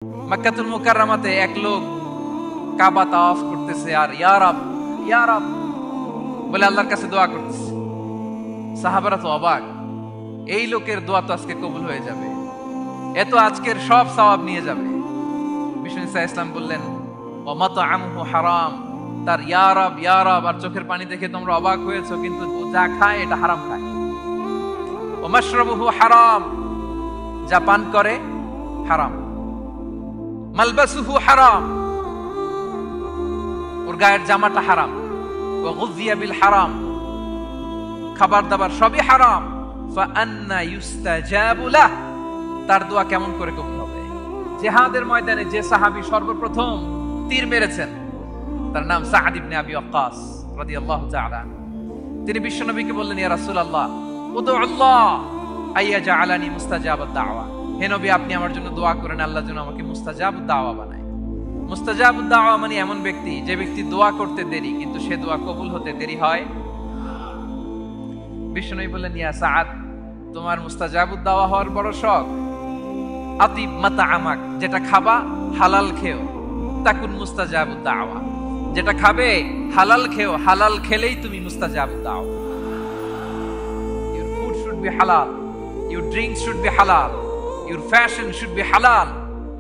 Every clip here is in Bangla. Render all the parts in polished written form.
মক্কাতুল মুকাররমাতে এক লোক কাবা তাওয়াফ করতেছে আর ইয়া রাব বলে আল্লাহর কাছে দোয়া করতেছে। সাহাবারা তো অবাক, এই লোকের দোয়া তো আজকে কবুল হয়ে যাবে, এত আজকের সব সওয়াব নিয়ে যাবে। বিষ্ণু ইসলাম বললেন ওয়া মাতআমুহু হারাম, তার ইয়া রাব আর চোখের পানি দেখে তোমরা অবাক হয়েছো, কিন্তু যা খায় এটা হারাম খায়। ওয়া মাশরাবুহু হারাম, যা পান করে হারাম। মালবাসুহু হারাম, ওর গায়ের জামাটা হারাম। ওয়া গুযিয়া বিল হারাম, খাবার দাবার সবই হারাম। ফাআন্না ইউস্তাজাবু লাহ, তার দোয়া কেমন করে কবুল হবে? জিহাদের ময়দানে যে সাহাবী সর্বপ্রথম তীর মেরেছেন তার নাম সাআদ ইবনে আবি ওয়াক্কাস রাদিয়াল্লাহু তাআলা। তিনি বিশ্বনবীকে বললেন, ইয়া রাসূলুল্লাহ উদউল্লাহ আইয়াজআলানি মুস্তাজাবাদ দাওয়া, হে নবী আপনি আমার জন্য দোয়া করেন আল্লাহ যেন আমাকে মুস্তাজাবুদ দাওয়া বানায়। মুস্তাজাবুদ দাওয়া মানে এমন ব্যক্তি যে ব্যক্তি দোয়া করতে দেরি কিন্তু সে দোয়া কবুল হতে দেরি হয়। বিশ্বনবী বললেন, ইয়া সাআদ তোমার মুস্তাজাবুদ দাওয়া হওয়ার বড় শখ, আতিব মাতআমাক, যেটা খাবা হালাল খেও, তাকুন মুস্তাজাবুদ দাওয়া, যেটা খাবে হালাল খেও, হালাল খেলেই তুমি মুস্তাজাবুদ দাওয়া। Your food should be halal, your drinks should be halal, your fashion should be halal,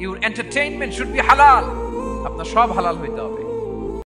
your entertainment should be halal, আপনার সব হালাল হইতে হবে।